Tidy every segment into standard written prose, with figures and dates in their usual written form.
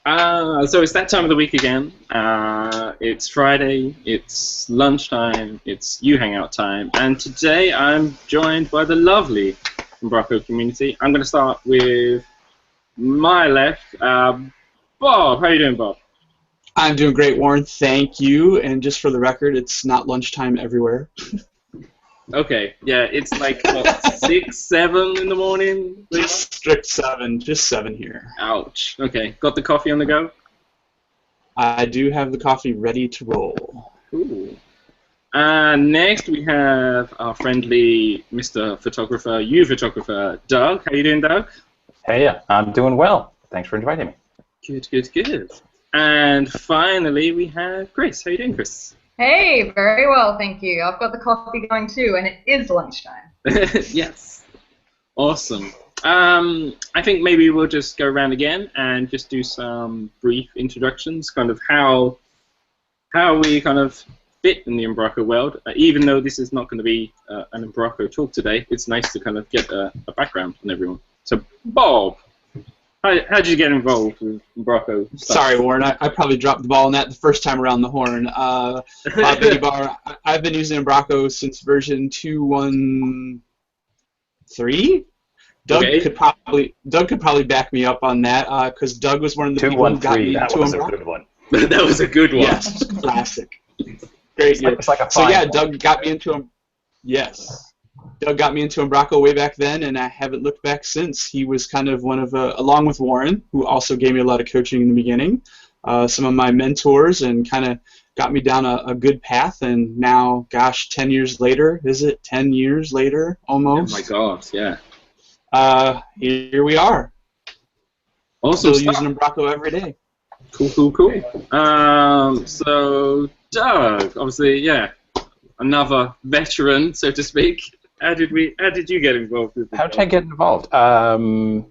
So it's that time of the week again. It's Friday, it's lunchtime, it's you hangout time, and today I'm joined by the lovely Umbraco community. I'm going to start with my left. Bob, how are you doing, Bob? I'm doing great, Warren. Thank you. And just for the record, it's not lunchtime everywhere. Okay, yeah, it's like what, 6, 7 in the morning? Just strict 7, just 7 here. Ouch. Okay, got the coffee on the go? I do have the coffee ready to roll. Cool. Next we have our friendly Mr. Photographer, photographer, Doug. How you doing, Doug? Hey, I'm doing well. Thanks for inviting me. Good, good, good. And finally we have Chris. How you doing, Chris? Hey, very well, thank you. I've got the coffee going too, and it is lunchtime. Yes. Awesome. I think maybe we'll just go around again and just do some brief introductions, kind of how we kind of fit in the Umbraco world. Even though this is not going to be an Umbraco talk today, it's nice to kind of get a background on everyone. So, Bob, how did you get involved with Umbraco stuff? Sorry, Warren. I probably dropped the ball on that the first time around the horn. Bob Bar, I've been using Umbraco since version 2.1.3. Doug could probably back me up on that because Doug was one of the people who got me into Umbraco. That was a good one. That was a good one. Yes, classic. Great. It's like a so yeah, one. Doug got me into him. Yes. Doug got me into Umbraco way back then, and I haven't looked back since. He was kind of one of, along with Warren, who also gave me a lot of coaching in the beginning, some of my mentors, and kind of got me down a good path. And now, gosh, 10 years later, is it 10 years later almost? Oh my God, yeah. Here we are. Also, still using Umbraco every day. Cool, cool, cool. So Doug, obviously, yeah, another veteran, so to speak. How did you get involved with this? How did I get involved? Dumb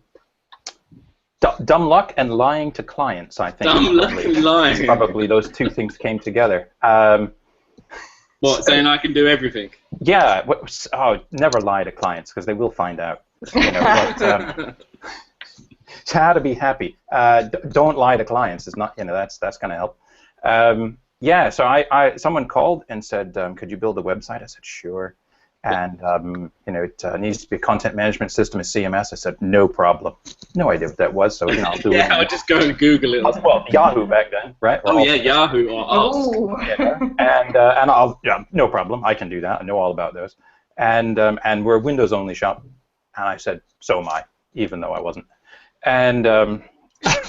luck and lying to clients, I think. Dumb luck and lying. Probably those two things came together. What, saying I can do everything? Yeah. Never lie to clients because they will find out. You know, so how to be happy. Don't lie to clients is not. That's going to help. Yeah. So someone called and said, could you build a website? I said, sure. And it needs to be a content management system, a CMS. I said, no problem. No idea what that was, so I'll do it. Yeah, I'll just go and Google it. Well, Yahoo back then, right? Yahoo or Oh. And I'll no problem. I can do that. I know all about those. And we're a Windows only shop. And I said, so am I, even though I wasn't. And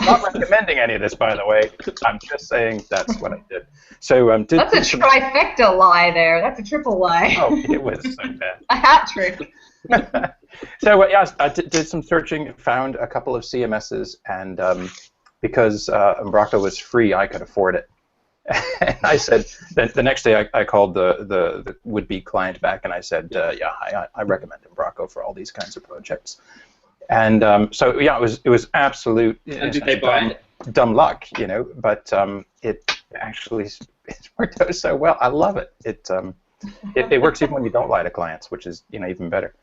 not recommending any of this, by the way. I'm just saying that's what I did. So that's a trifecta lie there. That's a triple lie. Oh, it was so bad. A hat trick. So yeah, I did some searching, found a couple of CMSs, and because Umbraco was free, I could afford it. And I said, the next day I called the would-be client back, and I said, yeah, I recommend Umbraco for all these kinds of projects. And so yeah, it was absolute dumb luck, but it actually worked out so well. I love it. It works even when you don't lie to clients, which is even better.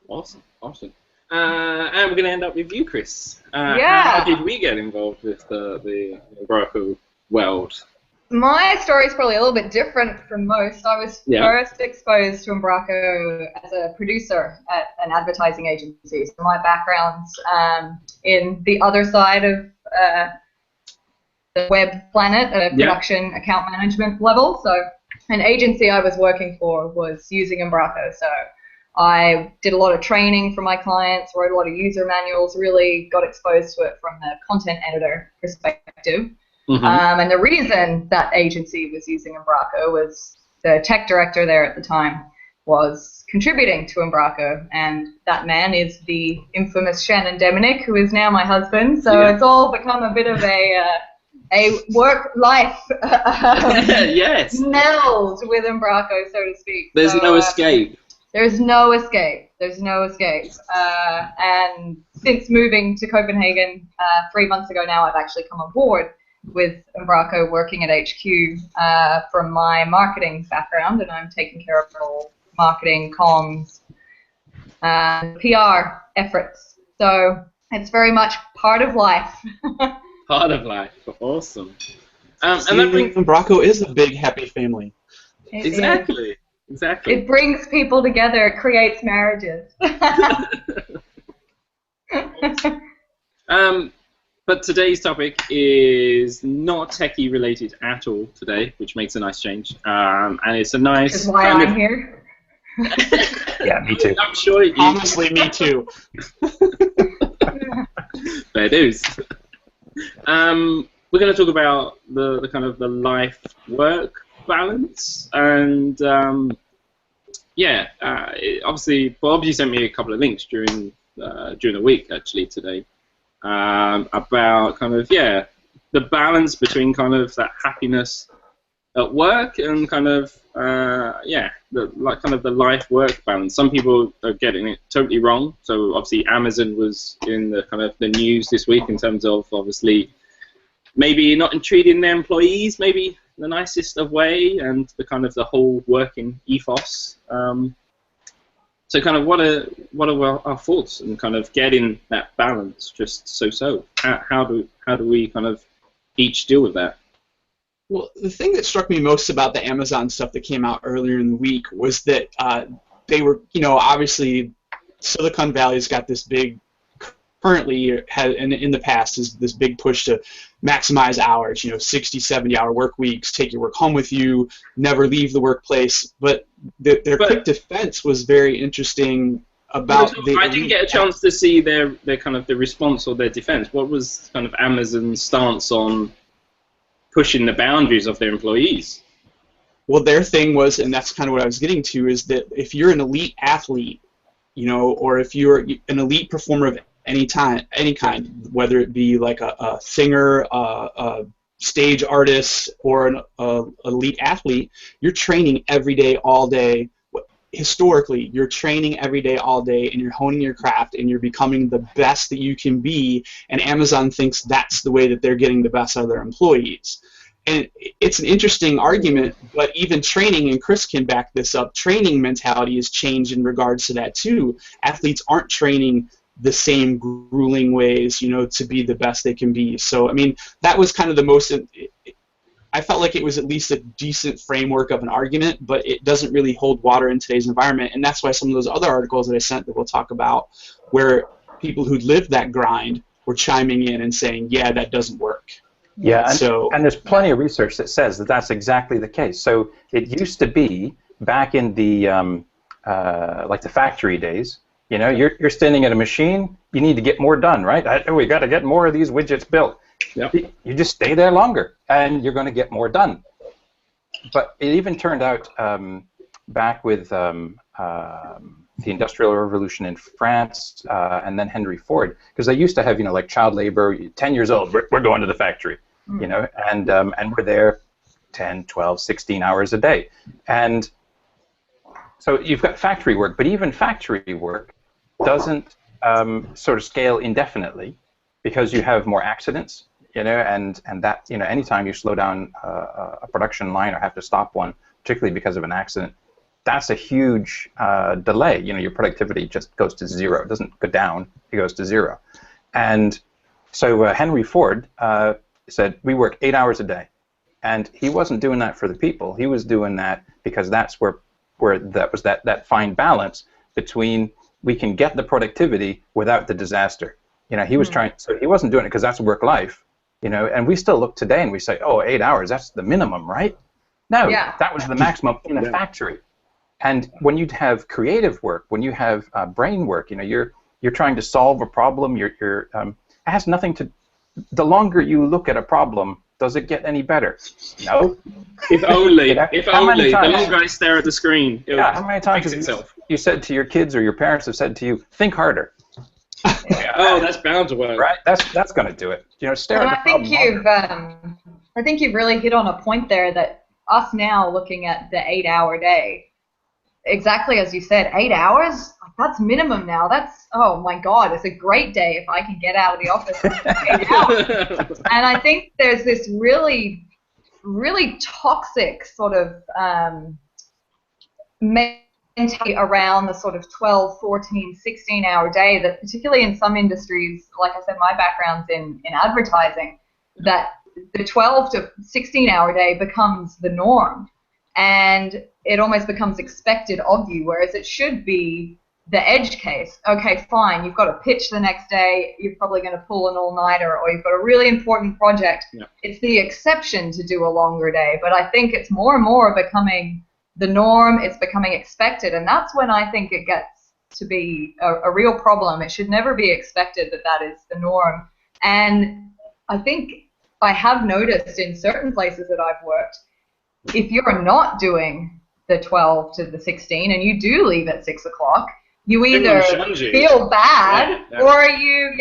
Awesome, awesome. And we're going to end up with you, Chris. Yeah. How did we get involved with the Umbraco world? My story is probably a little bit different from most. I was first exposed to Umbraco as a producer at an advertising agency. So my background's in the other side of the web planet at a production account management level. So an agency I was working for was using Umbraco. So I did a lot of training for my clients, wrote a lot of user manuals, really got exposed to it from the content editor perspective. Mm-hmm. And the reason that agency was using Umbraco was the tech director there at the time was contributing to Umbraco, and that man is the infamous Shannon Deminick, who is now my husband. So it's all become a bit of a work-life yes. melded with Umbraco, so to speak. There's no escape. There's no escape. There's no escape. And since moving to Copenhagen 3 months ago now, I've actually come on board with Umbraco, working at HQ from my marketing background, and I'm taking care of all marketing, comms, PR efforts. So it's very much part of life. Part Part of life. Awesome. And that brings Umbraco is a big happy family. Exactly. It brings people together. It creates marriages. But today's topic is not techie related at all today, which makes a nice change. And it's a nice. Which is why I'm here. Yeah, me too. I'm sure. Honestly, me too. Fair dues. We're going to talk about the kind of the life-work balance, and obviously, Bob, you sent me a couple of links during the week actually today about kind of the balance between kind of that happiness at work and kind of the life-work balance. Some people are getting it totally wrong. So obviously Amazon was in the kind of the news this week in terms of obviously maybe not treating their employees maybe the nicest of way, and the kind of the whole working ethos. So kind of what are our thoughts on kind of getting that balance just so? How do we kind of each deal with that? Well, the thing that struck me most about the Amazon stuff that came out earlier in the week was that they were, obviously Silicon Valley's got this big, currently and in the past is this big push to maximize hours, 60, 70-hour work weeks, take your work home with you, never leave the workplace. But their quick defense was very interesting about I didn't get a chance to see their kind of the response or their defense. What was kind of Amazon's stance on pushing the boundaries of their employees? Well, their thing was, and that's kind of what I was getting to, is that if you're an elite athlete, or if you're an elite performer of any kind, whether it be like a singer, a stage artist, or an elite athlete, you're training every day, all day. Historically, you're training every day, all day, and you're honing your craft, and you're becoming the best that you can be, and Amazon thinks that's the way that they're getting the best out of their employees. And it's an interesting argument, but even training, and Chris can back this up, training mentality has changed in regards to that too. Athletes aren't training the same grueling ways, to be the best they can be. So, I mean, that was kind of the most... I felt like it was at least a decent framework of an argument, but it doesn't really hold water in today's environment, and that's why some of those other articles that I sent that we'll talk about, where people who lived that grind were chiming in and saying, yeah, that doesn't work. Yeah, and there's plenty of research that says that that's exactly the case. So it used to be, back in the like the factory days, you're standing at a machine, you need to get more done, right? We got to get more of these widgets built. Yep. You just stay there longer, and you're going to get more done. But it even turned out back with the Industrial Revolution in France, and then Henry Ford, because they used to have, like child labor, 10 years old, we're going to the factory, and we're there 10, 12, 16 hours a day. And so you've got factory work, but even factory work doesn't sort of scale indefinitely, because you have more accidents, and that, anytime you slow down a production line or have to stop one, particularly because of an accident, that's a huge delay. Your productivity just goes to zero. It doesn't go down, it goes to zero. And so Henry Ford said, we work 8 hours a day. And he wasn't doing that for the people. He was doing that because that's where that was that fine balance between we can get the productivity without the disaster. He was trying, so he wasn't doing it because that's work life, and we still look today and we say, oh, 8 hours, that's the minimum, right? No, that was the maximum in a factory. And when you have creative work, when you have brain work, you're trying to solve a problem. It has nothing to. The longer you look at a problem, does it get any better? No. If only. If only. The longer I stare at the screen, how many times have you said to your kids or your parents have said to you, think harder? Oh, that's bound to work. Right. That's going to do it. Stare at the problem. I think you've really hit on a point there, that us now looking at the 8-hour day. Exactly as you said, 8 hours? That's minimum now. That's, oh my God, it's a great day if I can get out of the office in 8 hours. And I think there's this really, really toxic sort of mentality around the sort of 12, 14, 16-hour day that, particularly in some industries, like I said, my background's in advertising, that the 12 to 16-hour day becomes the norm, and it almost becomes expected of you, whereas it should be the edge case. Okay, fine, you've got to pitch the next day, you're probably going to pull an all-nighter, or you've got a really important project. Yeah. It's the exception to do a longer day, but I think it's more and more becoming the norm, it's becoming expected, and that's when I think it gets to be a real problem. It should never be expected that that is the norm. And I think I have noticed in certain places that I've worked, if you're not doing the 12 to the 16 and you do leave at 6 o'clock, you either feel bad or you,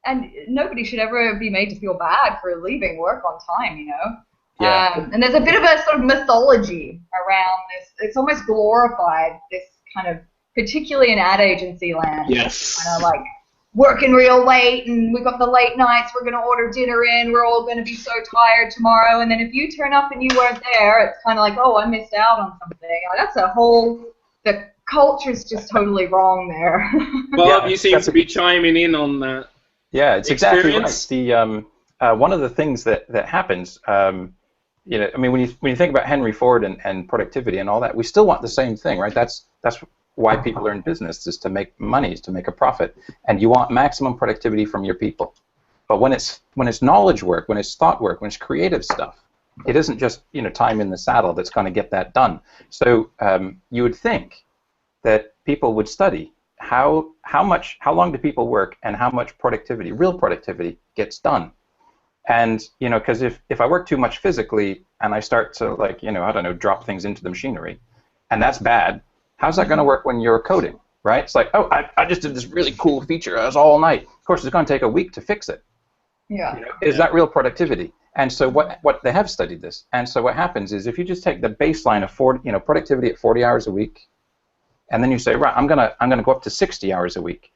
and nobody should ever be made to feel bad for leaving work on time, you know. Yeah. And there's a bit of a sort of mythology around this. It's almost glorified, this kind of, particularly in ad agency land. Yes. Kind of like working real late, and we've got the late nights, we're going to order dinner in, we're all going to be so tired tomorrow, and then if you turn up and you weren't there, it's kind of like, oh, I missed out on something. Like, that's a whole, the culture's just totally wrong there. Bob, you seem to be chiming in on that. Yeah, it's exactly right. The one of the things that happens, you know, I mean, when you think about Henry Ford and productivity and all that, we still want the same thing, right? That's why people are in business, is to make money, is to make a profit, and you want maximum productivity from your people. But when it's knowledge work, when it's thought work, when it's creative stuff, it isn't just, you know, time in the saddle that's going to get that done. So you would think that people would study how long do people work and how much productivity, real productivity, gets done. And, you know, because if I work too much physically and I start to, like, you know, I don't know, drop things into the machinery, and that's bad, how's that going to work when you're coding, right? It's like, oh, I just did this really cool feature. It was all night. Of course, it's going to take a week to fix it. Yeah. You know, is that real productivity? And so what they have studied this. And so what happens is if you just take the baseline of productivity at 40 hours a week, and then you say, right, I'm gonna go up to 60 hours a week.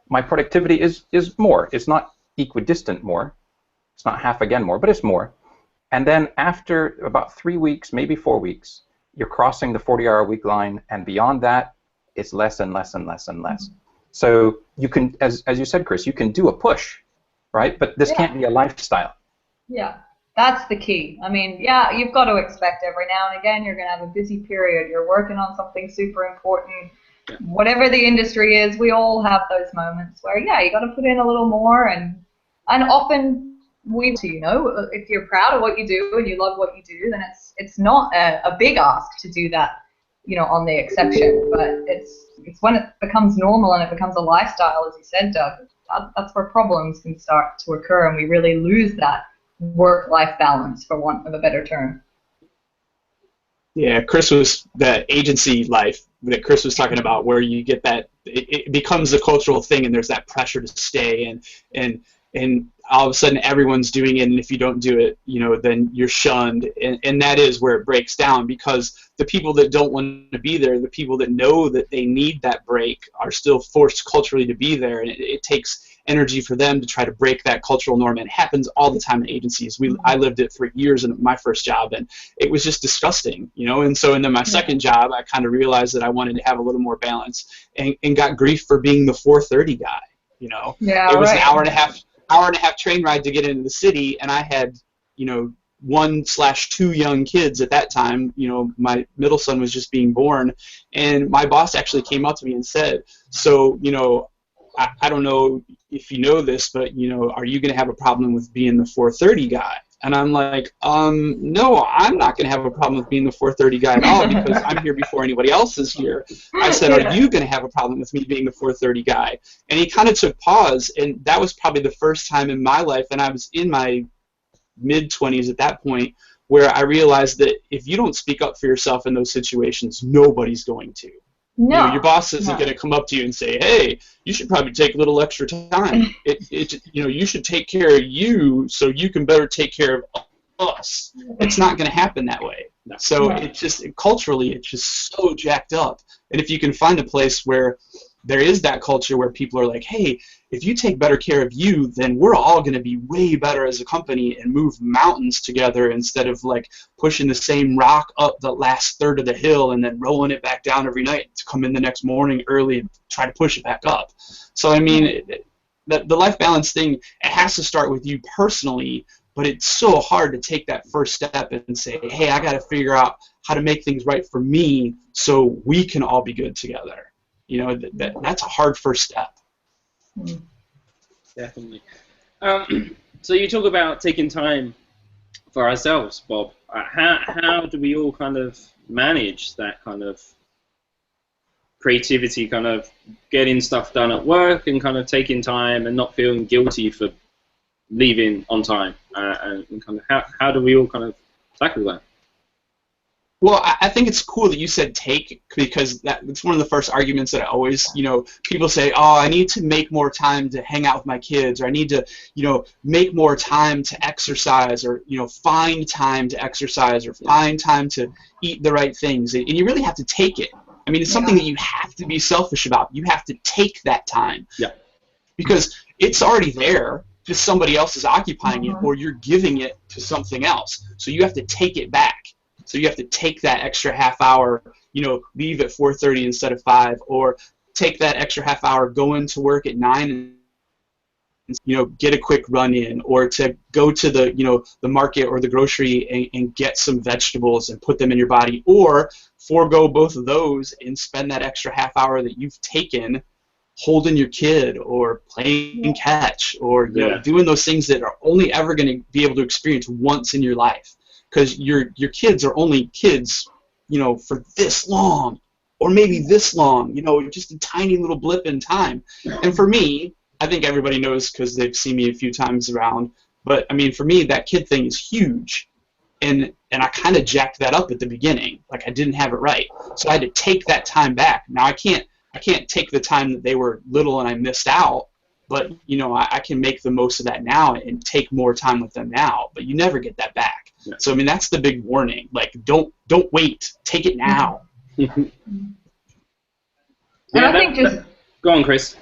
My productivity is more. It's not equidistant more. It's not half again more, but it's more. And then after about 3 weeks, maybe 4 weeks, you're crossing the 40-hour-a-week line, and beyond that, it's less and less and less and less. So you can, as you said, Chris, you can do a push, right? But this can't be a lifestyle. Yeah, that's the key. I mean, yeah, you've got to expect every now and again you're going to have a busy period. You're working on something super important. Whatever the industry is, we all have those moments where, yeah, you got to put in a little more, and often you know, if you're proud of what you do and you love what you do, then it's not a big ask to do that, you know, on the exception. But it's when it becomes normal and it becomes a lifestyle, as you said, Doug, that's where problems can start to occur, and we really lose that work-life balance, for want of a better term. Yeah, Chris was that agency life that Chris was talking about, where you get that it becomes a cultural thing, and there's that pressure to stay, and all of a sudden everyone's doing it, and if you don't do it, you know, then you're shunned, and that is where it breaks down, because the people that don't want to be there, the people that know that they need that break, are still forced culturally to be there, and it takes energy for them to try to break that cultural norm. And it happens all the time in agencies. I lived it for years in my first job, and it was just disgusting, you know. And so, and then my second job, I kind of realized that I wanted to have a little more balance, and got grief for being the 4:30 guy, you know. Yeah, it was an hour and a half train ride to get into the city, and I had, you know, 1/2 young kids at that time. You know, my middle son was just being born, and my boss actually came up to me and said, so, you know, I don't know if you know this, but, you know, are you going to have a problem with being the 4:30 guy? And I'm like, no, I'm not going to have a problem with being the 4:30 guy at all, because I'm here before anybody else is here. I said, are you going to have a problem with me being the 4:30 guy? And he kind of took pause, and that was probably the first time in my life, and I was in my mid-20s at that point, where I realized that if you don't speak up for yourself in those situations, nobody's going to. No. You know, your boss isn't going to come up to you and say, hey, you should probably take a little extra time. You know, you should take care of you so you can better take care of us. It's not going to happen that way. So it's just, culturally, it's just so jacked up. And if you can find a place where there is that culture where people are like, hey, if you take better care of you, then we're all going to be way better as a company and move mountains together, instead of like pushing the same rock up the last third of the hill and then rolling it back down every night to come in the next morning early and try to push it back up. So, I mean, the life balance thing, it has to start with you personally, but it's so hard to take that first step and say, hey, I got to figure out how to make things right for me so we can all be good together. You know, that's a hard first step. Definitely. So you talk about taking time for ourselves, Bob. How do we all kind of manage that kind of creativity, kind of getting stuff done at work and kind of taking time and not feeling guilty for leaving on time? And kind of how do we all kind of tackle that? Well, I think it's cool that you said take, because it's one of the first arguments that I always, people say, oh, I need to make more time to hang out with my kids, or I need to, make more time to exercise, or, find time to exercise, or find time to eat the right things. And you really have to take it. I mean, it's something that you have to be selfish about. You have to take that time. Yeah. Because it's already there, just somebody else is occupying it, or you're giving it to something else. So you have to take it back. So you have to take that extra half hour, leave at 4:30 instead of 5, or take that extra half hour, go into work at 9 and, get a quick run in, or to go to the, the market or the grocery and get some vegetables and put them in your body, or forego both of those and spend that extra half hour that you've taken holding your kid or playing catch, or doing those things that are only ever going to be able to experience once in your life. Because your kids are only kids, for this long, or maybe this long, just a tiny little blip in time. And for me, I think everybody knows because they've seen me a few times around, but I mean, for me, that kid thing is huge. And I kind of jacked that up at the beginning. Like, I didn't have it right. So I had to take that time back. Now, I can't take the time that they were little and I missed out, but, I can make the most of that now and take more time with them now. But you never get that back. Yeah. So I mean, that's the big warning. Like, don't wait. Take it now. And I think go on, Chris.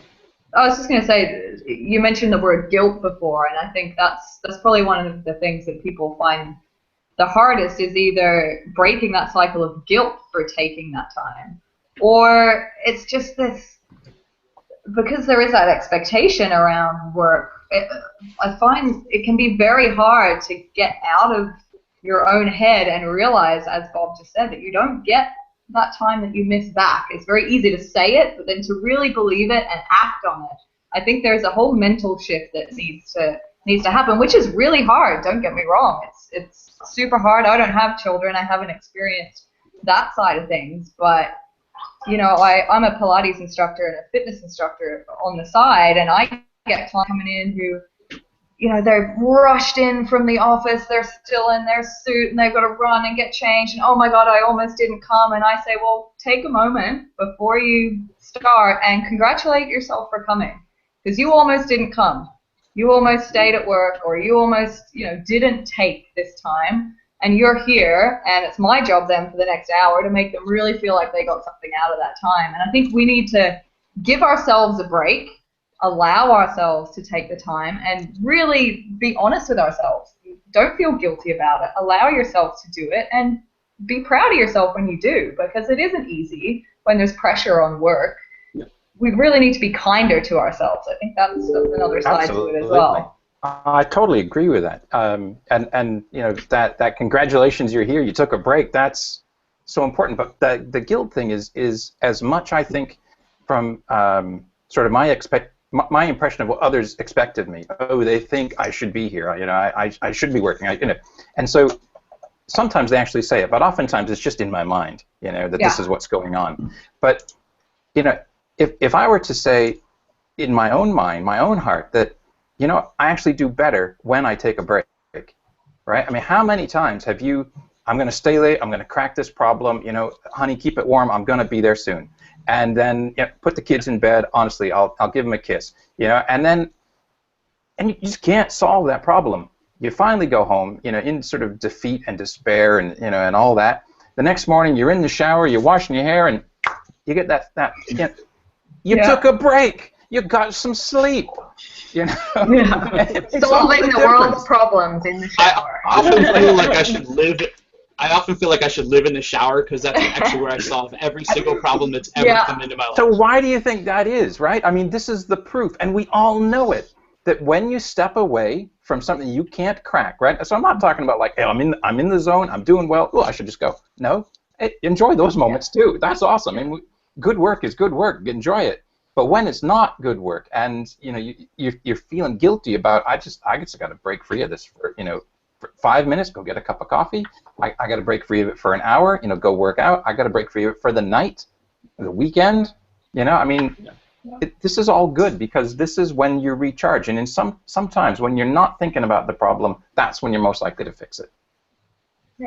I was just going to say, you mentioned the word guilt before, and I think that's probably one of the things that people find the hardest, is either breaking that cycle of guilt for taking that time, or it's just this, because there is that expectation around work. I find it can be very hard to get out of your own head and realize, as Bob just said, that you don't get that time that you miss back. It's very easy to say it, but then to really believe it and act on it, I think there's a whole mental shift that needs to happen, which is really hard. Don't get me wrong. It's super hard. I don't have children. I haven't experienced that side of things, but I'm a Pilates instructor and a fitness instructor on the side, and I get clients coming in who, they're rushed in from the office, they're still in their suit, and they've got to run and get changed, and oh my God, I almost didn't come. And I say, well, take a moment before you start and congratulate yourself for coming, because you almost didn't come. You almost stayed at work, or you almost, didn't take this time, and you're here, and it's my job then for the next hour to make them really feel like they got something out of that time. And I think we need to give ourselves a break, allow ourselves to take the time, and really be honest with ourselves. Don't feel guilty about it. Allow yourself to do it, and be proud of yourself when you do, because it isn't easy when there's pressure on work. Yeah. We really need to be kinder to ourselves. I think that's another side to it as well. I totally agree with that. And that congratulations, you're here, you took a break, that's so important. But the guilt thing is as much, I think, from sort of my impression of what others expect of me. Oh, they think I should be here. I should be working. And so sometimes they actually say it, but oftentimes it's just in my mind. That this is what's going on. But if I were to say in my own mind, my own heart, that I actually do better when I take a break, right? I mean, how many times have you? I'm going to stay late. I'm going to crack this problem. Honey, keep it warm. I'm going to be there soon. And then put the kids in bed. Honestly, I'll give them a kiss. And you just can't solve that problem. You finally go home, in sort of defeat and despair, and and all that. The next morning, you're in the shower, you're washing your hair, and you get that. You took a break. You got some sleep. Solving the world's problems in the shower. I often feel like I should live I often feel like I should live in the shower because that's actually where I solve every single problem that's ever come into my life. So why do you think that is, right? I mean, this is the proof, and we all know it, that when you step away from something you can't crack, right? So I'm not talking about like, hey, I'm in the zone, I'm doing well, oh, I should just go. No, hey, enjoy those moments too. That's awesome. I mean, good work is good work. Enjoy it. But when it's not good work, and you know you're feeling guilty about, I just got to break free of this for for 5 minutes, go get a cup of coffee. I got to break free of it for an hour, go work out. I got to break free of it for the night, the weekend. I mean, this is all good because this is when you recharge. And sometimes when you're not thinking about the problem, that's when you're most likely to fix it.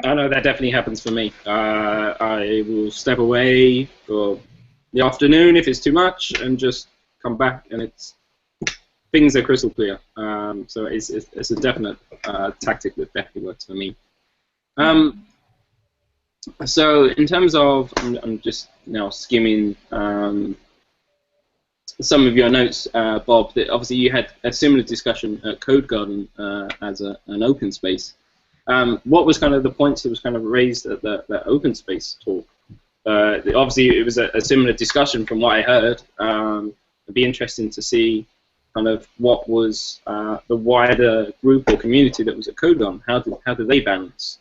I know that definitely happens for me. I will step away for the afternoon if it's too much, and just come back, and things are crystal clear. So it's a definite tactic that definitely works for me. So in terms of, I'm just now skimming some of your notes, Bob. That obviously you had a similar discussion at CodeGarden as an OpenSpace. What was kind of the points that was kind of raised at the OpenSpace talk? Obviously, it was a similar discussion from what I heard. It'd be interesting to see kind of what was the wider group or community that was at CodeGarden. How did they balance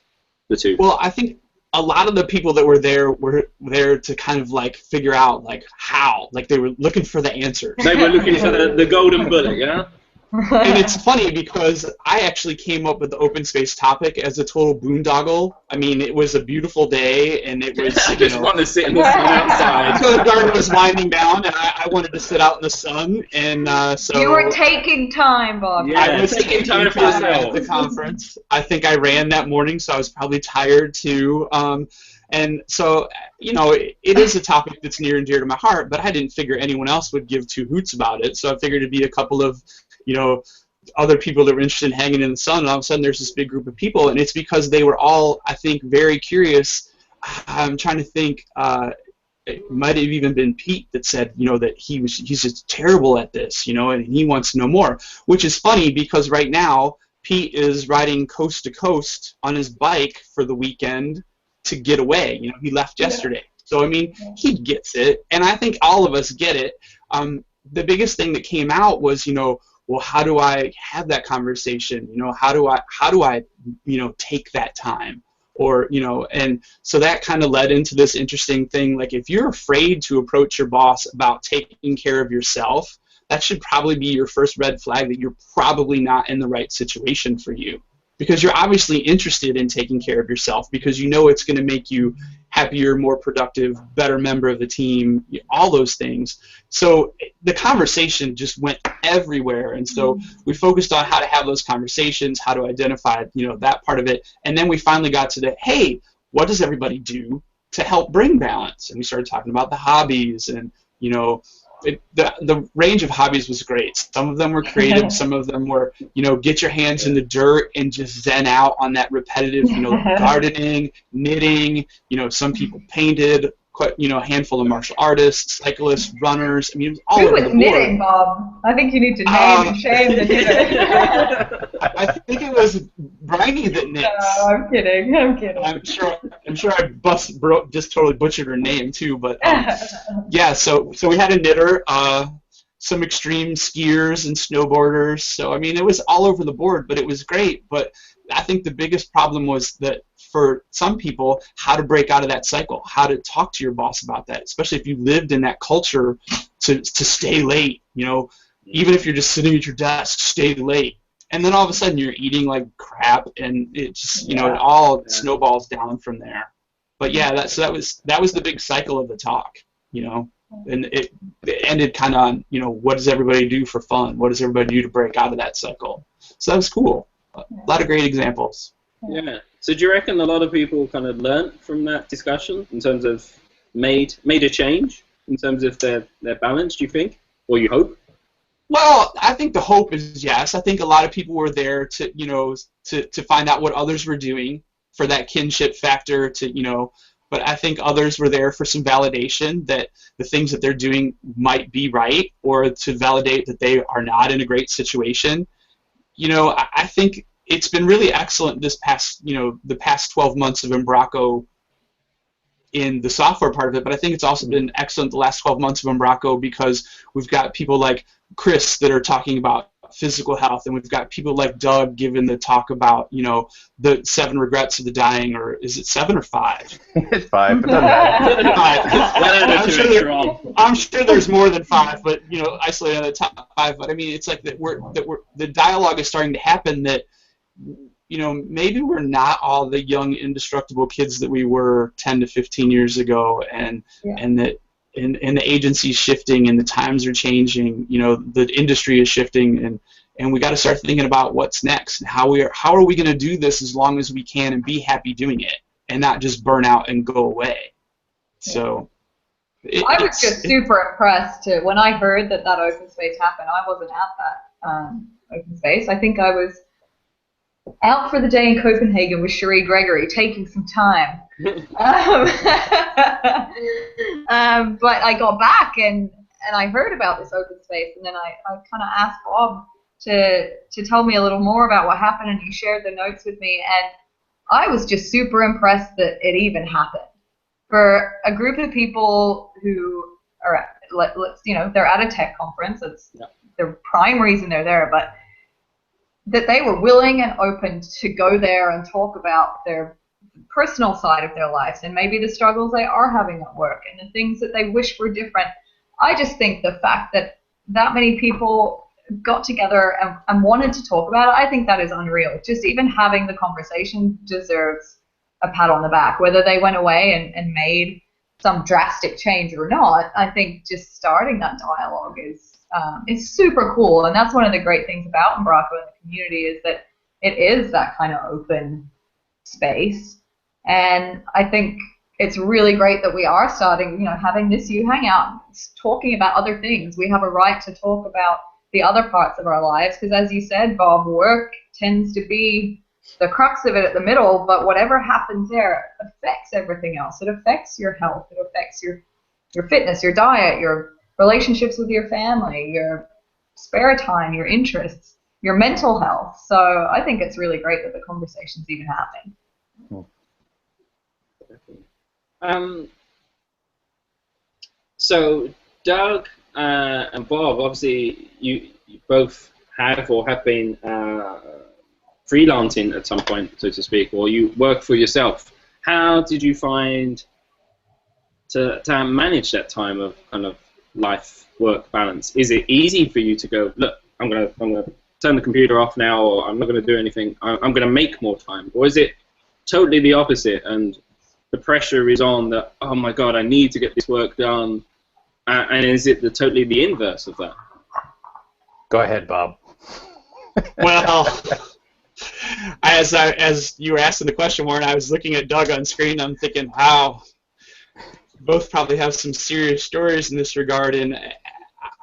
the two? Well, I think a lot of the people that were there to kind of like figure out like how, like they were looking for the answer. They were looking for the golden bullet, yeah? And it's funny because I actually came up with the OpenSpace topic as a total boondoggle. I mean, it was a beautiful day, and it was, I just want to sit in the sun outside. The garden was winding down, and I wanted to sit out in the sun, and so... You were taking time, Bob. Yeah, I was taking time for yourself. At the conference. I think I ran that morning, so I was probably tired, too. And so, it is a topic that's near and dear to my heart, but I didn't figure anyone else would give two hoots about it, so I figured it'd be a couple of other people that were interested in hanging in the sun, and all of a sudden there's this big group of people, and it's because they were all, I think, very curious. I'm trying to think, it might have even been Pete that said, that he's just terrible at this, and he wants to know more, which is funny because right now Pete is riding coast to coast on his bike for the weekend to get away. He left yesterday. So, I mean, he gets it, and I think all of us get it. The biggest thing that came out was, well, how do I have that conversation? How do I take that time? Or, and so that kind of led into this interesting thing. Like, if you're afraid to approach your boss about taking care of yourself, that should probably be your first red flag that you're probably not in the right situation for you. Because you're obviously interested in taking care of yourself because it's going to make you happier, more productive, better member of the team, all those things. So the conversation just went everywhere, and so we focused on how to have those conversations, how to identify, that part of it, and then we finally got to the, hey, what does everybody do to help bring balance? And we started talking about the hobbies, and the range of hobbies was great. Some of them were creative, some of them were, get your hands in the dirt and just zen out on that repetitive, gardening, knitting, some people painted, quite, a handful of martial artists, cyclists, runners. I mean, it was all over the board. Knitting, Bob? I think you need to name and shame the knitter. I think it was Bryony that knits. No, I'm kidding. I'm sure I just totally butchered her name too, but yeah. So we had a knitter, some extreme skiers and snowboarders. So I mean, it was all over the board, but it was great. But I think the biggest problem was that for some people, how to break out of that cycle, how to talk to your boss about that, especially if you lived in that culture to stay late. Even if you're just sitting at your desk, stay late. And then all of a sudden you're eating like crap, and it just it all snowballs down from there. But yeah, that was the big cycle of the talk, and it ended kind of on what does everybody do for fun? What does everybody do to break out of that cycle? So that was cool. A lot of great examples. Yeah. So do you reckon a lot of people kind of learnt from that discussion in terms of made a change in terms of their balance? Do you think, or you hope? Well, I think the hope is yes. I think a lot of people were there to to find out what others were doing for that kinship factor but I think others were there for some validation that the things that they're doing might be right, or to validate that they are not in a great situation. I think it's been really excellent this past, the past 12 months of Umbraco in the software part of it, but I think it's also been excellent the last 12 months of Umbraco because we've got people like Chris that are talking about physical health, and we've got people like Doug giving the talk about, the 7 regrets of the dying, or is it 7 or 5? It's 5. It doesn't matter. I'm sure there's more than 5, but isolated on the top 5. But I mean, it's like that the dialogue is starting to happen that maybe we're not all the young indestructible kids that we were 10 to 15 years ago, and that. And the agency's shifting, and the times are changing. The industry is shifting, and we got to start thinking about what's next and how are we going to do this as long as we can and be happy doing it, and not just burn out and go away. So I was just super impressed when I heard that OpenSpace happened. I wasn't at that OpenSpace. I think I was out for the day in Copenhagen with Cherie Gregory, taking some time. But I got back and I heard about this OpenSpace, and then I kind of asked Bob to tell me a little more about what happened, and he shared the notes with me, and I was just super impressed that it even happened. For a group of people who are, they're at a tech conference, that's the prime reason they're there, but that they were willing and open to go there and talk about their personal side of their lives and maybe the struggles they are having at work and the things that they wish were different. I just think the fact that that many people got together and wanted to talk about it, I think that is unreal. Just even having the conversation deserves a pat on the back. Whether they went away and made some drastic change or not, I think just starting that dialogue is super cool, and that's one of the great things about Umbraco and the community is that it is that kind of open space, and I think it's really great that we are starting, having this U Hangout, talking about other things. We have a right to talk about the other parts of our lives, because as you said, Bob, work tends to be the crux of it at the middle, but whatever happens there affects everything else. It affects your health, it affects your fitness, your diet, your relationships with your family, your spare time, your interests, your mental health. So I think it's really great that the conversation's even happening. So Doug and Bob, obviously you both have or have been freelancing at some point, so to speak, or you work for yourself. How did you find to manage that time of kind of life-work balance? Is it easy for you to go, look, I'm gonna turn the computer off now, or I'm not gonna do anything, I'm gonna make more time? Or is it totally the opposite, and the pressure is on that, oh my god, I need to get this work done, and is it totally the inverse of that? Go ahead, Bob. Well, as you were asking the question, Warren, I was looking at Doug on screen, I'm thinking, wow, both probably have some serious stories in this regard, and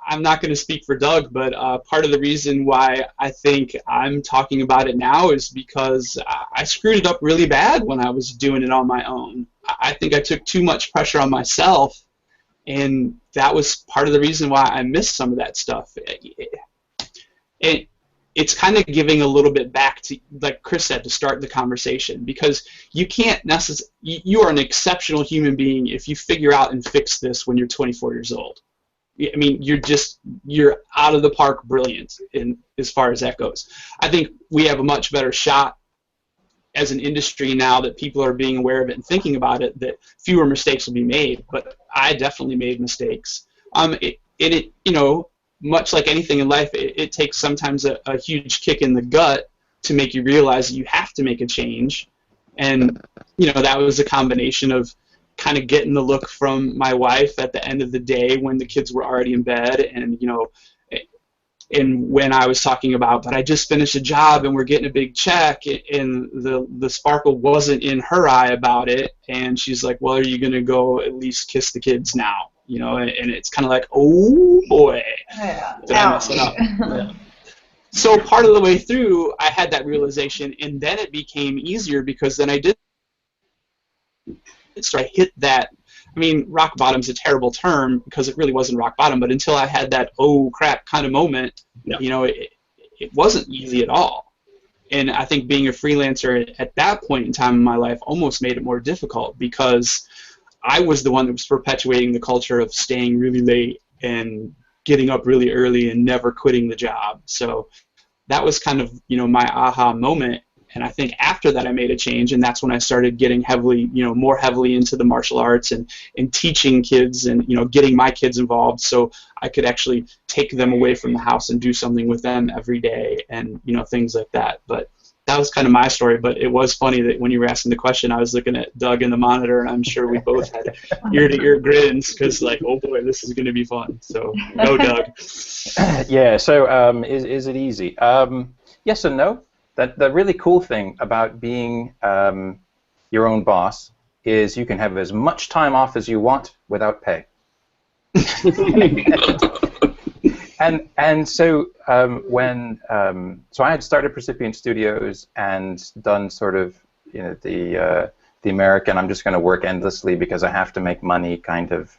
I'm not going to speak for Doug, but part of the reason why I think I'm talking about it now is because I screwed it up really bad when I was doing it on my own. I think I took too much pressure on myself, and that was part of the reason why I missed some of that stuff. It's kind of giving a little bit back to, like Chris said, to start the conversation, because you can't necessarily, you are an exceptional human being if you figure out and fix this when you're 24 years old. I mean, you're out of the park brilliant as far as that goes. I think we have a much better shot as an industry now that people are being aware of it and thinking about it, that fewer mistakes will be made, but I definitely made mistakes. Much like anything in life, it takes sometimes a huge kick in the gut to make you realize that you have to make a change. And, that was a combination of kind of getting the look from my wife at the end of the day when the kids were already in bed, and, and when I was talking about, but I just finished a job and we're getting a big check, and the sparkle wasn't in her eye about it, and she's like, well, are you going to go at least kiss the kids now? And it's kind of like, oh boy, did I mess it up? Yeah. So part of the way through, I had that realization, and then it became easier because then I did start to hit that. I mean, rock bottom's a terrible term because it really wasn't rock bottom, but until I had that oh crap kind of moment, it wasn't easy at all. And I think being a freelancer at that point in time in my life almost made it more difficult, because I was the one that was perpetuating the culture of staying really late and getting up really early and never quitting the job. So that was kind of, my aha moment. And I think after that I made a change, and that's when I started getting heavily, more heavily into the martial arts and teaching kids and, getting my kids involved so I could actually take them away from the house and do something with them every day and, things like that. But that was kind of my story. But it was funny that when you were asking the question, I was looking at Doug in the monitor, and I'm sure we both had ear-to-ear grins because, like, oh boy, this is going to be fun. So, go Doug. Yeah, so is it easy? Yes and no. The really cool thing about being your own boss is you can have as much time off as you want without pay. and so so I had started Percipient Studios and done sort of the American I'm just going to work endlessly because I have to make money kind of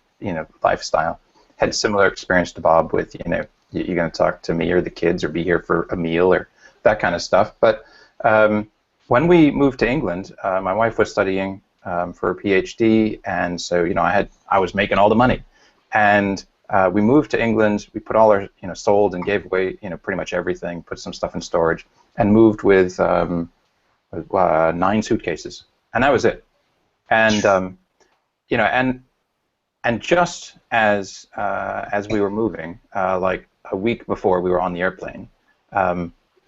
lifestyle. Had similar experience to Bob with you're going to talk to me or the kids or be here for a meal or that kind of stuff. But when we moved to England, my wife was studying for a PhD, and so I was making all the money, and we moved to England. We put all our sold and gave away pretty much everything, put some stuff in storage, and moved with 9 suitcases, and that was it. And and just as we were moving, like a week before we were on the airplane.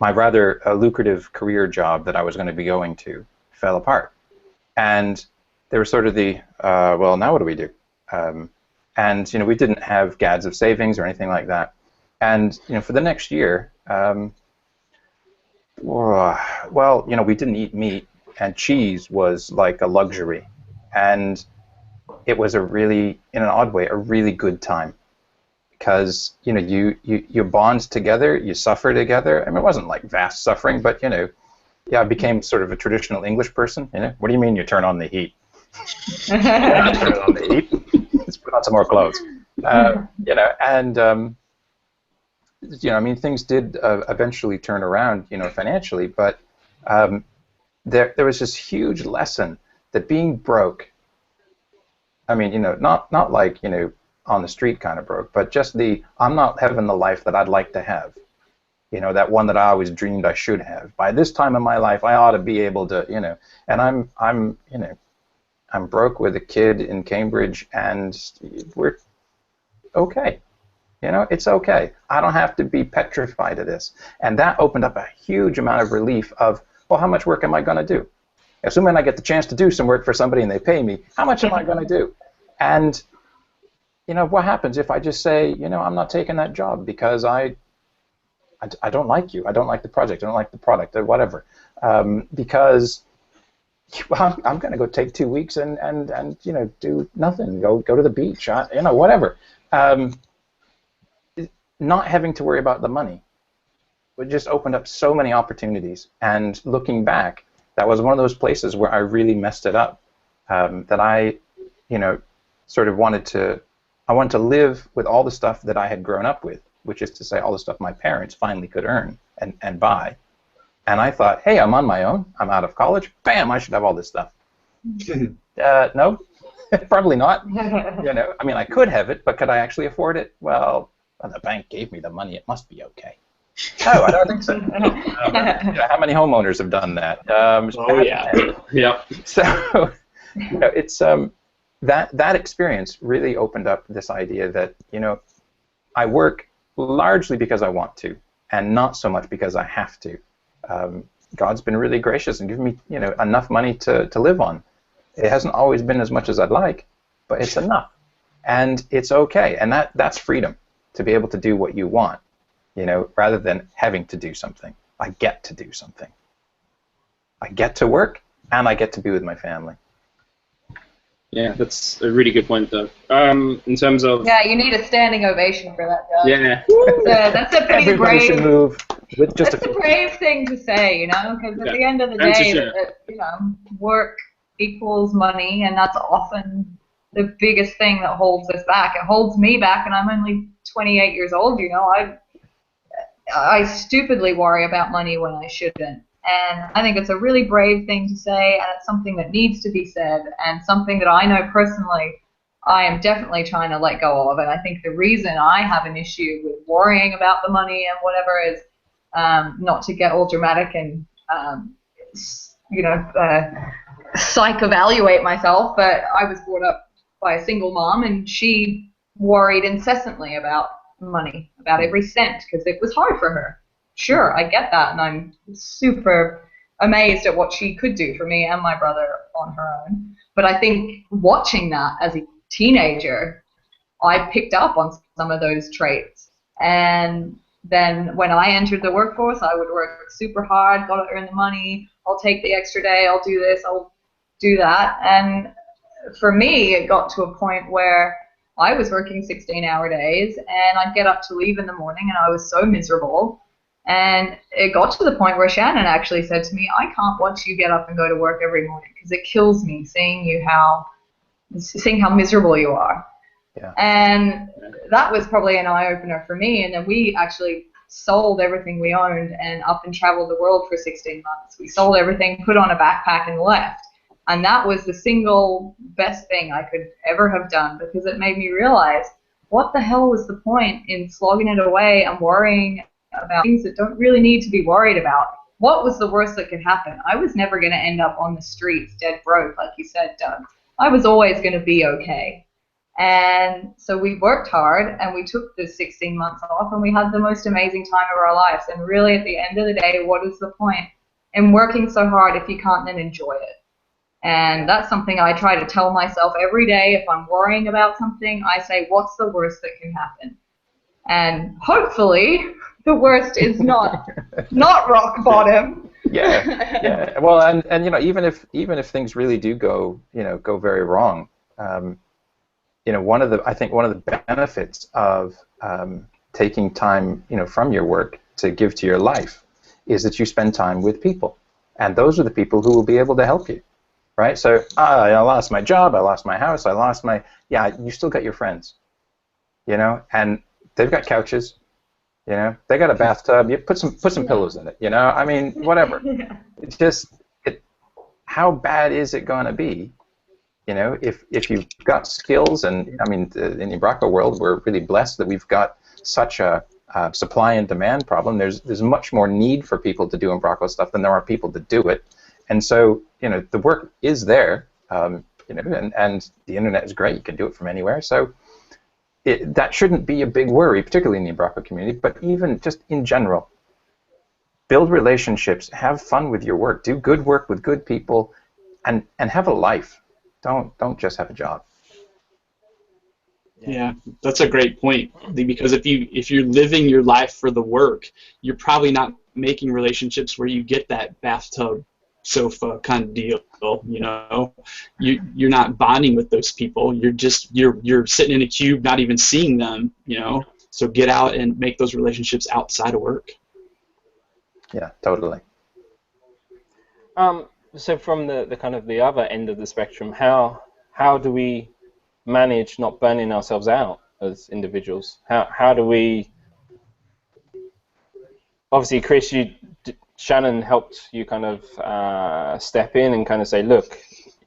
My rather lucrative career job that I was going to be going to fell apart. And there was sort of well, now what do we do? And we didn't have gads of savings or anything like that. And for the next year, well, we didn't eat meat, and cheese was like a luxury. And it was in an odd way, a really good time. Because you bond together, you suffer together. I mean, it wasn't like vast suffering, but I became sort of a traditional English person. What do you mean you turn on the heat? Turn on the heat. Let's put on some more clothes. I mean, things did eventually turn around, financially, but there was this huge lesson that being broke. I mean, not like on the street kind of broke, but just I'm not having the life that I'd like to have. That one that I always dreamed I should have. By this time in my life, I ought to be able to, and I'm broke with a kid in Cambridge, and we're okay. It's okay. I don't have to be petrified of this. And that opened up a huge amount of relief of, well, how much work am I going to do? Assuming I get the chance to do some work for somebody and they pay me, how much am I going to do? And what happens if I just say, I'm not taking that job because I don't like you, I don't like the project, I don't like the product, or whatever, because I'm going to go take 2 weeks and do nothing, go to the beach, whatever. Not having to worry about the money would just opened up so many opportunities. And looking back, that was one of those places where I really messed it up. That I, sort of wanted to live with all the stuff that I had grown up with, which is to say all the stuff my parents finally could earn and buy. And I thought, hey, I'm on my own. I'm out of college. Bam, I should have all this stuff. No, probably not. I mean, I could have it, but could I actually afford it? Well, the bank gave me the money. It must be okay. No, I don't think so. How many homeowners have done that? Yeah. So, it's that experience really opened up this idea that I work largely because I want to, and not so much because I have to. God's been really gracious and given me enough money to live on. It hasn't always been as much as I'd like, but it's enough, and it's okay. And that's freedom, to be able to do what you want. Rather than having to do something. I get to do something. I get to work, and I get to be with my family. Yeah, that's a really good point, Doug. In terms of... Yeah, you need a standing ovation for that, Doug. Yeah. That's a pretty Everybody should move with just that's a brave thing to say, because at the end of the day, work equals money, and that's often the biggest thing that holds us back. It holds me back, and I'm only 28 years old, I stupidly worry about money when I shouldn't. And I think it's a really brave thing to say, and it's something that needs to be said, and something that I know personally I am definitely trying to let go of. And I think the reason I have an issue with worrying about the money and whatever is not to get all dramatic and, psych-evaluate myself, but I was brought up by a single mom, and she worried incessantly about money, about every cent, because it was hard for her. Sure, I get that, and I'm super amazed at what she could do for me and my brother on her own. But I think watching that as a teenager, I picked up on some of those traits. And then when I entered the workforce, I would work super hard, got to earn the money, I'll take the extra day, I'll do this, I'll do that. And for me, it got to a point where I was working 16-hour days, and I'd get up to leave in the morning, and I was so miserable. And it got to the point where Shannon actually said to me, I can't watch you get up and go to work every morning because it kills me seeing how miserable you are. Yeah. And that was probably an eye-opener for me. And then we actually sold everything we owned and up and traveled the world for 16 months. We sold everything, put on a backpack, and left. And that was the single best thing I could ever have done, because it made me realize, what the hell was the point in slogging it away and worrying about things that don't really need to be worried about? What was the worst that could happen? I was never going to end up on the streets dead broke, like you said, Doug. I was always going to be okay. And so we worked hard, and we took the 16 months off, and we had the most amazing time of our lives. And really, at the end of the day, what is the point in working so hard if you can't then enjoy it? And that's something I try to tell myself every day. If I'm worrying about something, I say, what's the worst that can happen? And hopefully the worst is not rock bottom. Yeah. Well, and even if things really do go very wrong, one of the benefits of taking time from your work to give to your life is that you spend time with people, and those are the people who will be able to help you, right? So I lost my job, I lost my house, I lost my you still got your friends, and they've got couches. They got a bathtub. You put some pillows in it. I mean, whatever. It's just how bad is it going to be? If you've got skills, and I mean, in the Umbraco world, we're really blessed that we've got such a supply and demand problem. There's much more need for people to do Umbraco stuff than there are people to do it, and so the work is there. And the internet is great. You can do it from anywhere. So. That shouldn't be a big worry, particularly in the Umbraco community, but even just in general. Build relationships, have fun with your work, do good work with good people, and have a life. Don't just have a job. Yeah, that's a great point, because if you're living your life for the work, you're probably not making relationships where you get that bathtub sofa kind of deal. You're not bonding with those people. You're sitting in a cube, not even seeing them. So get out and make those relationships outside of work. Yeah, totally. So from the kind of the other end of the spectrum, how do we manage not burning ourselves out as individuals? How do we? Obviously, Chris, Shannon helped you kind of step in and kind of say, look,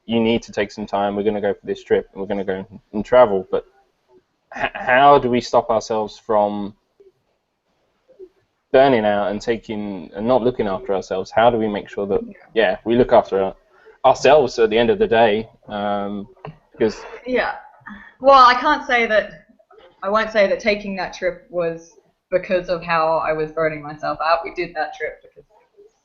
you need to take some time. We're going to go for this trip, and we're going to go and travel. But how do we stop ourselves from burning out and not looking after ourselves? How do we make sure that we look after ourselves at the end of the day? Because well, I won't say that taking that trip was because of how I was burning myself out. We did that trip because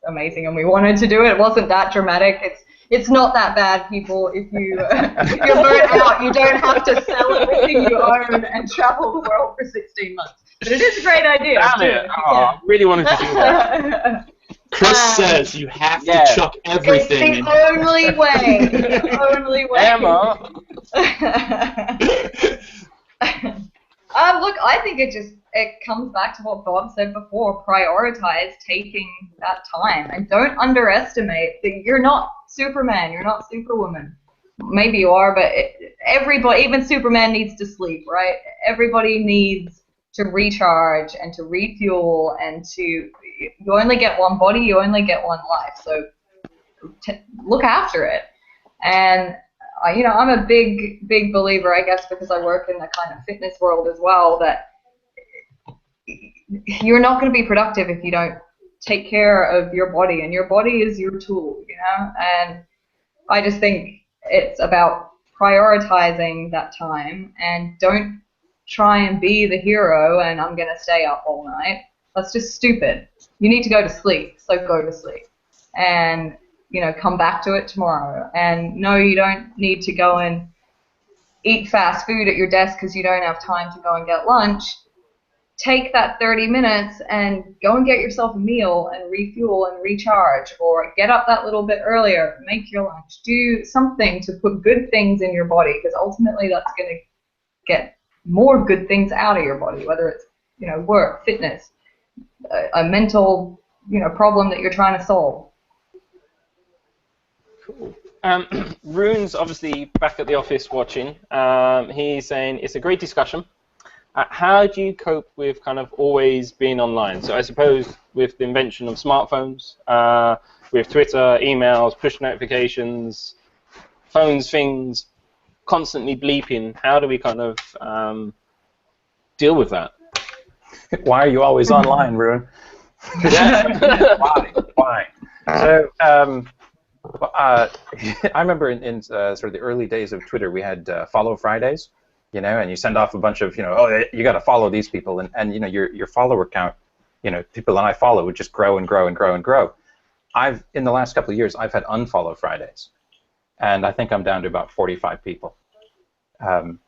amazing and we wanted to do it. It wasn't that dramatic. It's not that bad, people. If you're burnt out, you don't have to sell everything you own and travel the world for 16 months. But it is a great idea. I really wanted to do that. Chris says you have to chuck everything. It's the only way. The only way. Emma. Look, I think it comes back to what Bob said before. Prioritize taking that time, and don't underestimate that you're not Superman, you're not Superwoman. Maybe you are, but everybody, even Superman, needs to sleep, right? Everybody needs to recharge and to refuel and to, you only get one body, you only get one life, so look after it. And you know, I'm a big believer, I guess, because I work in the kind of fitness world as well, that you're not going to be productive if you don't take care of your body, and your body is your tool, you know. And I just think it's about prioritizing that time, and don't try and be the hero and I'm going to stay up all night. That's just stupid. You need to go to sleep, so go to sleep. And, you know, come back to it tomorrow. And no, you don't need to go and eat fast food at your desk because you don't have time to go and get lunch. Take that 30 minutes and go and get yourself a meal and refuel and recharge, or get up that little bit earlier, make your lunch, do something to put good things in your body, because ultimately that's going to get more good things out of your body, whether it's, you know, work, fitness, a mental, you know, problem that you're trying to solve. Cool. Rune's obviously back at the office watching. He's saying it's a great discussion. How do you cope with kind of always being online? So I suppose with the invention of smartphones, with Twitter, emails, push notifications, phones, things constantly bleeping, how do we kind of deal with that? Why are you always online, Rune? Why? So I remember in sort of the early days of Twitter, we had Follow Fridays, you know, and you send off a bunch of, you know, oh, you got to follow these people, and you know, your follower count, you know, people that I follow would just grow and grow and grow and grow. In the last couple of years, I've had unfollow Fridays, and I think I'm down to about 45 people.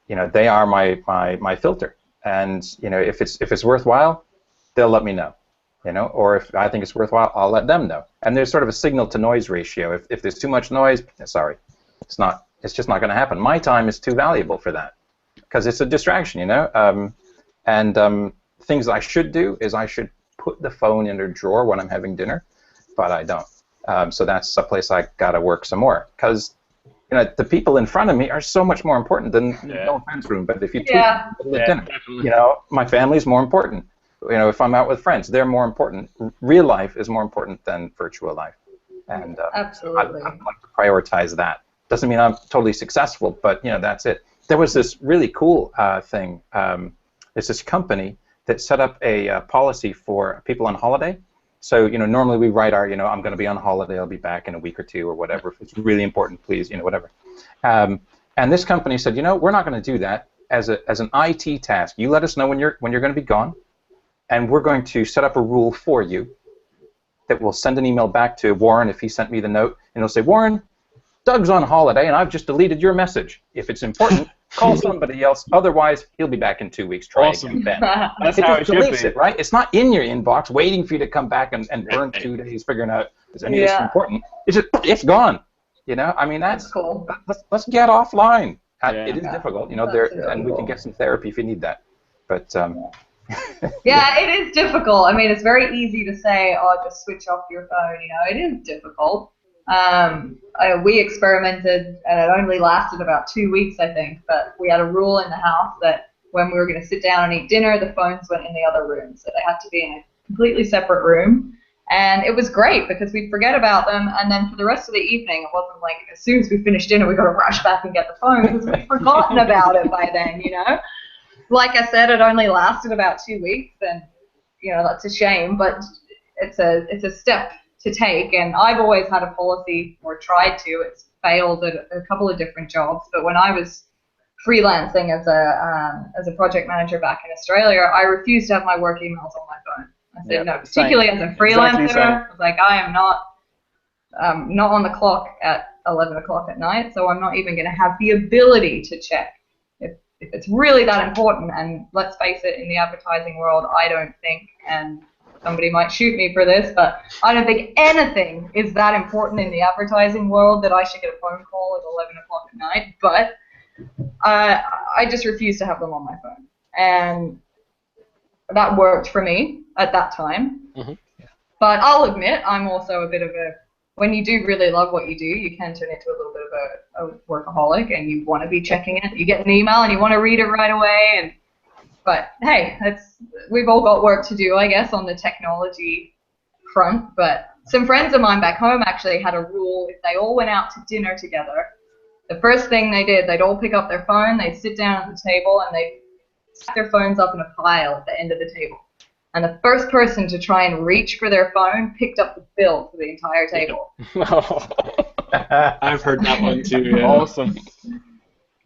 You know, they are my filter, and you know, if it's worthwhile, they'll let me know, you know, or if I think it's worthwhile, I'll let them know. And there's sort of a signal to noise ratio. If there's too much noise, sorry, it's just not going to happen. My time is too valuable for that, because it's a distraction, you know. Things I should do is I should put the phone in a drawer when I'm having dinner, but I don't. So that's a place I got to work some more, because you know, the people in front of me are so much more important than no offense, Room, but if you tweet at dinner, you know, my family's more important. You know, if I'm out with friends, they're more important. Real life is more important than virtual life, and absolutely, I'd like to prioritize that. Doesn't mean I'm totally successful, but you know, that's it. There was this really cool thing. There's this company that set up a policy for people on holiday. So, you know, normally we write our, you know, I'm going to be on holiday, I'll be back in a week or two or whatever. If it's really important, please, you know, whatever. And this company said, you know, we're not going to do that as an IT task. You let us know when you're going to be gone, and we're going to set up a rule for you that will send an email back to Warren if he sent me the note, and it'll say, Warren, Doug's on holiday, and I've just deleted your message. If it's important, call somebody else. Otherwise, he'll be back in 2 weeks. Try again, Ben. That's how it should be. Right? It's not in your inbox waiting for you to come back and burn 2 days figuring out is any of this important. It's gone. You know, I mean, that's cool. Let's get offline. It is difficult, you know. And we can get some therapy if you need that. But yeah, it is difficult. I mean, it's very easy to say, oh, just switch off your phone. You know, it is difficult. We experimented, and it only lasted about 2 weeks, I think, but we had a rule in the house that when we were going to sit down and eat dinner, the phones went in the other room, so they had to be in a completely separate room. And it was great because we'd forget about them, and then for the rest of the evening, it wasn't like as soon as we finished dinner, we got to rush back and get the phone because we'd forgotten about it by then, you know. Like I said, it only lasted about 2 weeks, and you know, that's a shame, but it's a step to take, and I've always had a policy, or tried to. It's failed at a couple of different jobs, but when I was freelancing as a project manager back in Australia, I refused to have my work emails on my phone. I said no, particularly as a freelancer. I was like, I am not on the clock at 11 o'clock at night, so I'm not even going to have the ability to check if it's really that important. And let's face it, in the advertising world, I don't think, and somebody might shoot me for this, but I don't think anything is that important in the advertising world that I should get a phone call at 11 o'clock at night. But I just refuse to have them on my phone, and that worked for me at that time. Mm-hmm. But I'll admit, I'm also a bit of a, when you do really love what you do, you can turn into a little bit of a workaholic, and you want to be checking it. You get an email and you want to read it right away, but hey, we've all got work to do, I guess, on the technology front, but some friends of mine back home actually had a rule. If they all went out to dinner together, the first thing they did, they'd all pick up their phone, they'd sit down at the table, and they'd stack their phones up in a pile at the end of the table. And the first person to try and reach for their phone picked up the bill for the entire table. I've heard that one too. Yeah. Awesome.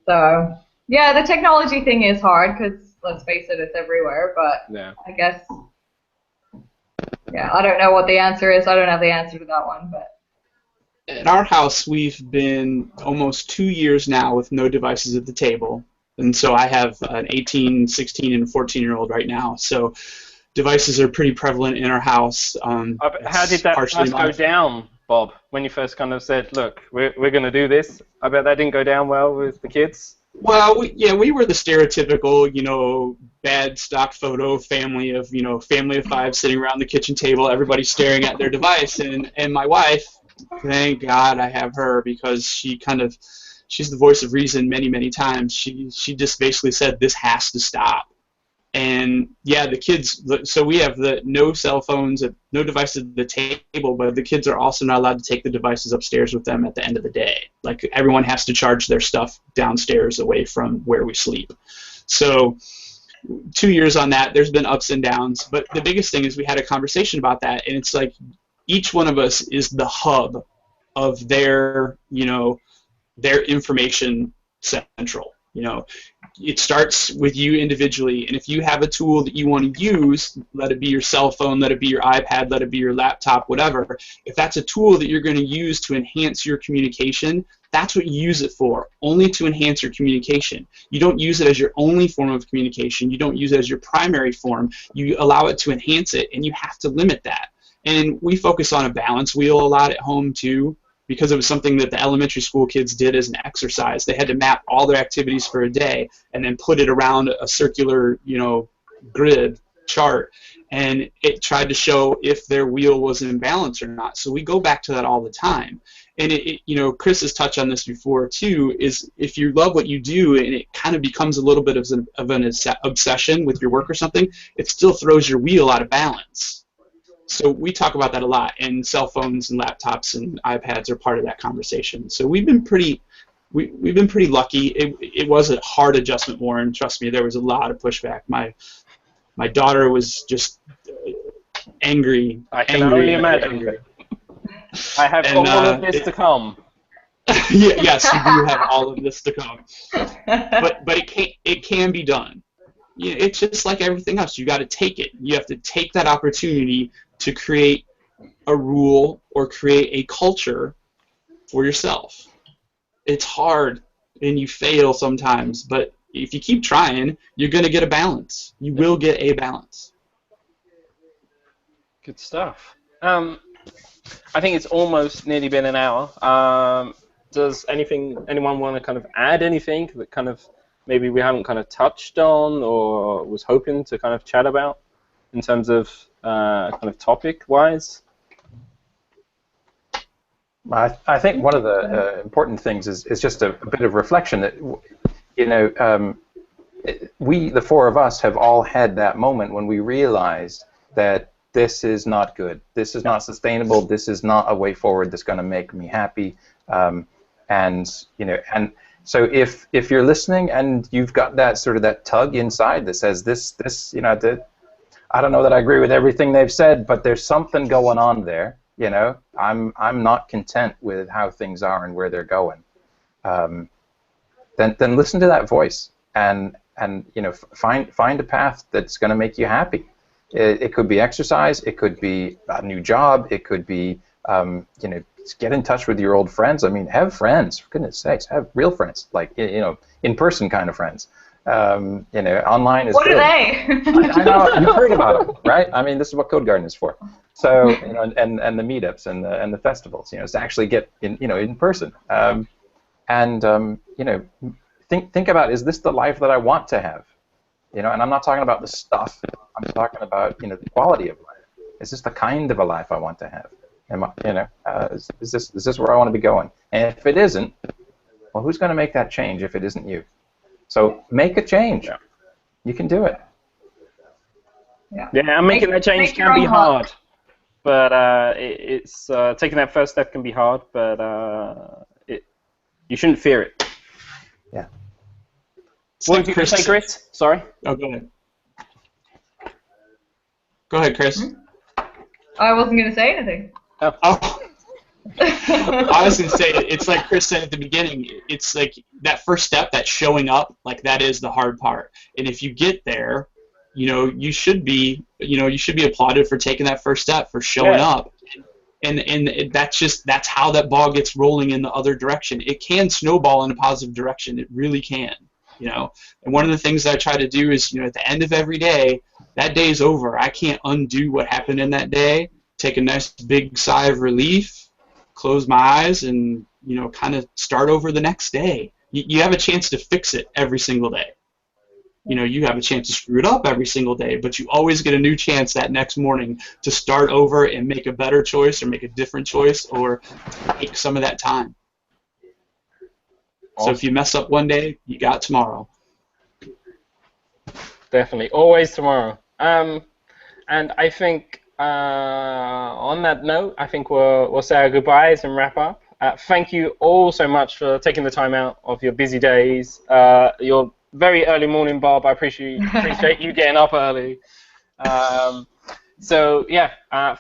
So, yeah, the technology thing is hard because, let's face it, it's everywhere. But Yeah. I guess, yeah, I don't know what the answer is. I don't have the answer to that one. But at our house, we've been almost 2 years now with no devices at the table. And so I have an 18, 16, and 14-year-old right now. So devices are pretty prevalent in our house. How did that first go down, Bob, when you first kind of said, look, we're going to do this? I bet that didn't go down well with the kids. Well, we were the stereotypical, bad stock photo family of, family of 5 sitting around the kitchen table, everybody staring at their device. And my wife, thank God I have her, because she's the voice of reason many, many times. She just basically said, this has to stop. And yeah, the kids, so we have the no cell phones, no devices at the table, but the kids are also not allowed to take the devices upstairs with them at the end of the day. Like, everyone has to charge their stuff downstairs away from where we sleep. So 2 years on that, there's been ups and downs, but the biggest thing is we had a conversation about that, and it's like each one of us is the hub of their information central. It starts with you individually, and if you have a tool that you want to use, let it be your cell phone, let it be your iPad, let it be your laptop, whatever. If that's a tool that you're going to use to enhance your communication, that's what you use it for, only to enhance your communication. You don't use it as your only form of communication. You don't use it as your primary form. You allow it to enhance it, and you have to limit that. And we focus on a balance wheel a lot at home, too, because it was something that the elementary school kids did as an exercise. They had to map all their activities for a day and then put it around a circular, grid chart, and it tried to show if their wheel was in balance or not. So we go back to that all the time. And Chris has touched on this before too, is if you love what you do and it kind of becomes a little bit of an obsession with your work or something, it still throws your wheel out of balance. So we talk about that a lot, and cell phones and laptops and iPads are part of that conversation. So we've been pretty lucky. It was a hard adjustment, Warren. Trust me, there was a lot of pushback. My daughter was just angry. I can only imagine. Angry. I have all of this to come. Yes, you do have all of this to come. But it can be done. It's just like everything else. You got to take it. You have to take that opportunity to create a rule or create a culture for yourself. It's hard, and you fail sometimes, but if you keep trying, you're going to get a balance. You will get a balance. Good stuff. I think it's almost nearly been an hour. Does anyone want to kind of add anything that kind of maybe we haven't kind of touched on or was hoping to kind of chat about in terms of kind of topic-wise? I think one of the important things is just a bit of reflection that, we, the four of us, have all had that moment when we realized that this is not good, this is not sustainable, this is not a way forward that's going to make me happy, and so if you're listening and you've got that sort of that tug inside that says this I don't know that I agree with everything they've said, but there's something going on there. I'm not content with how things are and where they're going. Then listen to that voice and find a path that's going to make you happy. It could be exercise, it could be a new job, it could be get in touch with your old friends. I mean, have friends, for goodness sakes, have real friends, like in-person kind of friends. Online is what good. Are they? I know, you've heard about them, right? I mean, this is what CodeGarden is for. So, and the meetups and the festivals, is to actually get in person. Think about, is this the life that I want to have? And I'm not talking about the stuff. I'm talking about the quality of life. Is this the kind of a life I want to have? Is this where I want to be going? And if it isn't, well, who's going to make that change if it isn't you? So make a change. Yeah. You can do it. Yeah, and making that change can be hard. but it's taking that first step can be hard, but you shouldn't fear it. Yeah. What did you say, Chris? Sorry? Oh, go ahead. Go ahead, Chris. I wasn't going to say anything. Oh. I was going to say, it's like Chris said at the beginning, it's like that first step, that showing up, like that is the hard part. And if you get there, you should be applauded for taking that first step, for showing up. And that's how that ball gets rolling in the other direction. It can snowball in a positive direction. It really can. And one of the things that I try to do is, at the end of every day, that day is over. I can't undo what happened in that day. Take a nice big sigh of relief, close my eyes, and kind of start over the next day. You have a chance to fix it every single day. You have a chance to screw it up every single day, but you always get a new chance that next morning to start over and make a better choice or make a different choice or take some of that time. Awesome. So if you mess up one day, you got tomorrow. Definitely. Always tomorrow. And I think on that note, I think we'll say our goodbyes and wrap up. Thank you all so much for taking the time out of your busy days. Your very early morning, Bob. I appreciate you getting up early. So yeah,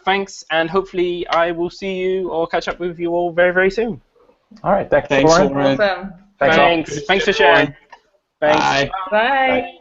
thanks, and hopefully I will see you or catch up with you all very, very soon. All right, thanks, Warren. Awesome. Thanks for sharing. Thanks. Bye. Bye.